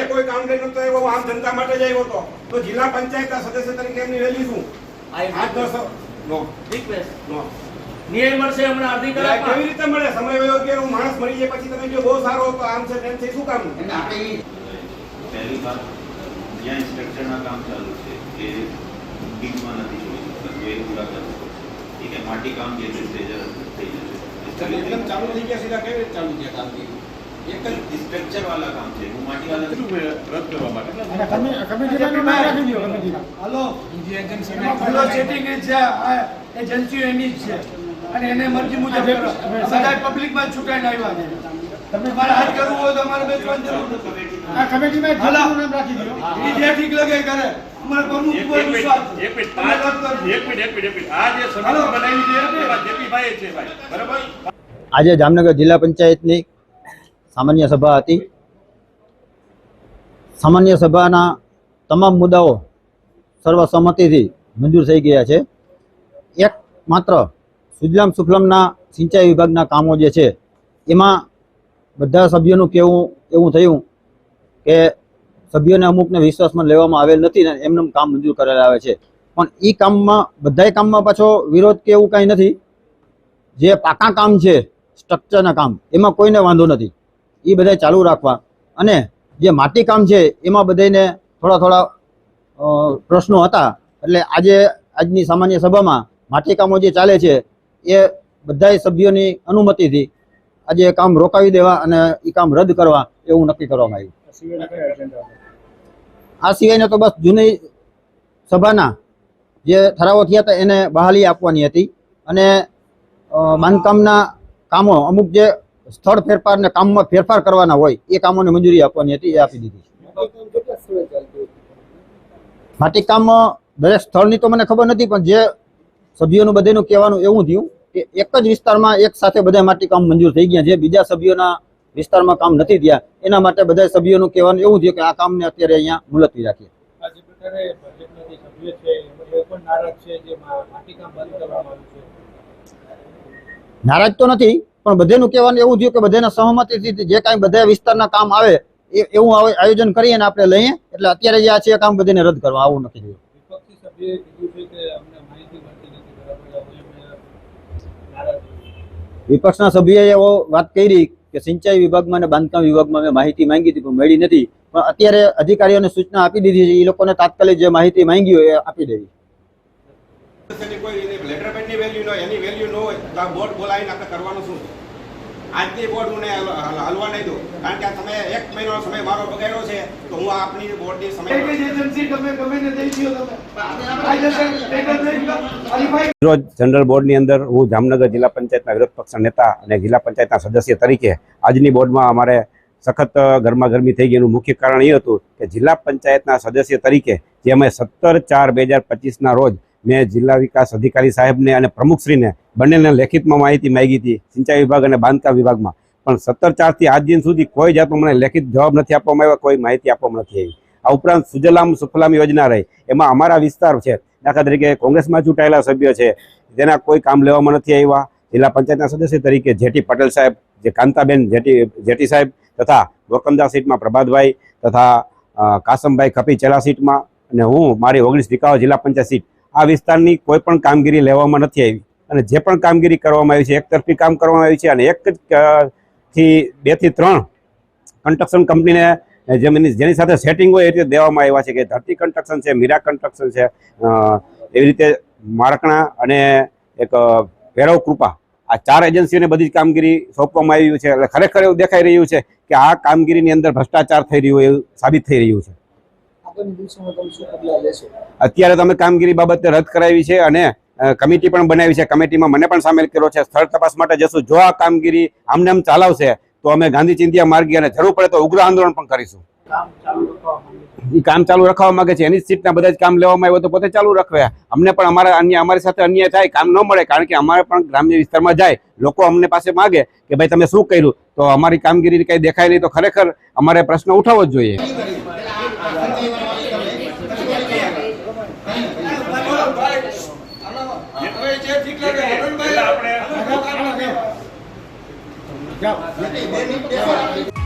કોઈ કામગીરી નતો આવ્યો, આમ જનતા માટે જ આવ્યો હતો, તો જિલ્લા પંચાયતના સદસ્ય તરીકે એમની વેલ્યુ શું? ન્યાય મળશે હમણાં અરજી કરવા કેવી રીતે મળે? સમય વયો ગયો, માણસ મરી જાય પછી તમે જો બહુ સારો હતો, આમ છે તેમ છે, શું કામ? પહેલી વાત જ્યાં સ્ટ્રક્ચરના કામ ચાલુ છે એ બીજમાં નથી જોઈ શકતા, તો એ પૂરા કરવું પડશે. ઠીક છે, માટી કામ જે છે તે થઈ જશે. એકદમ ચાલુ થઈ ગયા, સીધા કેવી રીતે ચાલુ થયા કામગીરી? એક જ સ્ટ્રક્ચર વાળા કામ છે, હું માટી વાળા રદ કરવા માટે હાલો સેટિંગ છે, એજન્સી એની જ છે અને એને મરજી મુજબ બધા પબ્લિકમાં છૂટાઈને આવ્યા છે. તમે મારે હાથ કરવું હોય તો અમારે બેસવાની જરૂર નથી. આ કમિટીમાં નામ રાખી દો, એ જે ઠીક લગે કરે. અમારે પ્રમુખ ઉપર વિશ્વાસ છે. એક મિનિટ આ જે સમિતિ બનાવી છે એવા જેપીભાઈ છે ભાઈ, બરાબર? આજે જામનગર જિલ્લા પંચાયતની સામાન્ય સભા હતી. સામાન્ય સભાના તમામ મુદ્દાઓ સર્વસંમતિથી મંજૂર થઈ ગયા છે. એક માત્ર સુજલામ સુફલામના સિંચાઈ વિભાગના કામો જે છે એમાં બધા સભ્યોનું કહેવું એવું થયું કે સભ્યોને અમુકને વિશ્વાસમાં લેવામાં આવેલ નથી ને એમનું કામ મંજૂર કરેલા આવે છે. પણ એ કામમાં બધાય કામમાં પાછો વિરોધ કે એવું કાંઈ નથી. જે પાકા કામ છે સ્ટ્રક્ચરના કામ એમાં કોઈને વાંધો નથી, એ બધા ચાલુ રાખવા. અને જે માટી કામ છે એમાં બધાને થોડા પ્રશ્નો હતા, એટલે આજની સામાન્ય સભામાં માટી કામો જે ચાલે છે એ બધા સભ્યોની અનુમતિથી આજે કામ રોકાવી દેવા અને એ કામ રદ કરવા એવું નક્કી કરવામાં આવ્યું. આ સિવાયને તો બસ જૂની સભાના જે ઠરાવો થયા હતા એને બહાલી આપવાની હતી અને બાંધકામના કામો અમુક જે સ્થળ ફેરફાર ને કામમાં ફેરફાર કરવાના હોય એ કામોને મંજૂરી આપવાની હતી, એ આપી દીધી. માટી કામ દરેક સ્થળની તો મને ખબર નથી, પણ જે સભ્યોનું બધાનું કહેવાનું એવું થયું કે એક જ વિસ્તારમાં એક સાથે બધા માટી કામ મંજૂર થઈ ગયા. જે બીજા સભ્યોના વિસ્તારમાં કામ નથી થયા એના માટે બધા સભ્યોનું કહેવાનું એવું થયું કે આ કામને અત્યારે અહીંયા મુલતવી રાખીએ. નારાજ તો નથી, પણ બધાનું કહેવાનું એવું થયું કે બધાના સહમતિથી જે કાંઈ બધા વિસ્તારના કામ આવે એવું આયોજન કરીએ ને આપણે લઈએ. એટલે અત્યારે જે આ છે કામ બધાને રદ કરવા આવું નથી જોયું. વિપક્ષના સભ્યોએ એવો વાત કરી કે સિંચાઈ વિભાગમાં અને બાંધકામ વિભાગમાં મેં માહિતી માંગી હતી પણ મળી નથી. પણ અત્યારે અધિકારીઓને સૂચના આપી દીધી છે, એ લોકોને તાત્કાલિક જે માહિતી માંગી હોય એ આપી દેવી. કોઈ લેટર પેડની વેલ્યુ ન હોય, એની વેલ્યુ ન હોય તો આ બોર્ડ બોલાવીને આપણે કરવાનું શું? આજની બોર્ડ હું હલવા નહીં દઉં, કારણ કે તમે 1 મહિનાનો સમય મારો બગાડ્યો છે, તો હું આપની બોર્ડની સમય રોજ જનરલ બોર્ડની અંદર હું જામનગર જિલ્લા પંચાયતના વિરોધ પક્ષના નેતા અને જિલ્લા પંચાયતના સદસ્ય તરીકે આજની બોર્ડમાં અમારે સખત ગરમાગરમી થઈ ગઈ. એનું મુખ્ય કારણ એ હતું કે જિલ્લા પંચાયતના સદસ્ય તરીકે જે અમે 17/4/2025ના રોજ મેં જિલ્લા વિકાસ અધિકારી સાહેબને અને પ્રમુખશ્રીને બંનેને લેખિતમાં માહિતી માંગી હતી સિંચાઈ વિભાગ અને બાંધકામ વિભાગમાં, પણ 17/4થી આજ દિન સુધી કોઈ જાતનો મને લેખિત જવાબ નથી આપવામાં આવ્યો, કોઈ માહિતી આપવામાં નથી આવી. આ ઉપરાંત સુજલામ સુફલામ યોજના રહી, એમાં અમારા વિસ્તાર છે, દાખલા તરીકે કોંગ્રેસમાં ચૂંટાયેલા સભ્ય છે, તેના કોઈ કામ લેવામાં નથી આવ્યા. જિલ્લા પંચાયતના સદસ્ય તરીકે જેટી પટેલ સાહેબ, જે કાંતાબેન જેટી સાહેબ તથા વકમદા સીટમાં પ્રભાતભાઈ તથા કાસમભાઈ ખપી ચેલા સીટમાં અને હું મારી 19 વિકાવા જિલ્લા પંચાયત સીટ, આ વિસ્તારની કોઈ પણ કામગીરી લેવામાં નથી આવી. અને જે પણ કામગીરી કરવામાં આવી છે એકતરફી કામ કરવામાં આવી છે અને 2 થી 3 કન્સ્ટ્રક્શન કંપનીને જેની સાથે સેટિંગ હોય એ રીતે દેવામાં આવ્યા છે, કે ધરતી કન્સ્ટ્રક્શન છે, મીરા કન્સ્ટ્રક્શન છે, એવી રીતે મારકણા અને એક ભૈરવ કૃપા, આ 4 એજન્સીઓને બધી જ કામગીરી સોંપવામાં આવી છે. એટલે ખરેખર એવું દેખાઈ રહ્યું છે કે આ કામગીરીની અંદર ભ્રષ્ટાચાર થઈ રહ્યું એવું સાબિત થઈ રહ્યું છે. અત્યારે તમે કામગીરી બાબતે રદ કરાવી છે અને કમિટી પણ બનાવી છે, કમિટીમાં મને પણ સામેલ કર્યો છે. સ્થળ તપાસ માટે જશું. જો આ કામગીરી આમને આમ ચાલાવશે તો અમે ગાંધી ચિંધ્યા માર્ગે અને જરૂર પડે તો ઉગ્ર આંદોલન પણ કરીશું. એ કામ ચાલુ રાખવા માંગે છે, એની જ સીટના બધા જ કામ લેવામાં આવ્યો તો પોતે ચાલુ રાખવે. અમને પણ અમારી સાથે અન્યાય થાય, કામ ન મળે, કારણ કે અમારે પણ ગ્રામ્ય વિસ્તારમાં જાય, લોકો અમને પાસે માગે કે ભાઈ તમે શું કર્યું, તો અમારી કામગીરી કંઈ દેખાય નહીં, તો ખરેખર અમારે પ્રશ્ન ઉઠાવવો જ જોઈએ. હવે જે ઠીક લાગે એટલે આપણે આપણે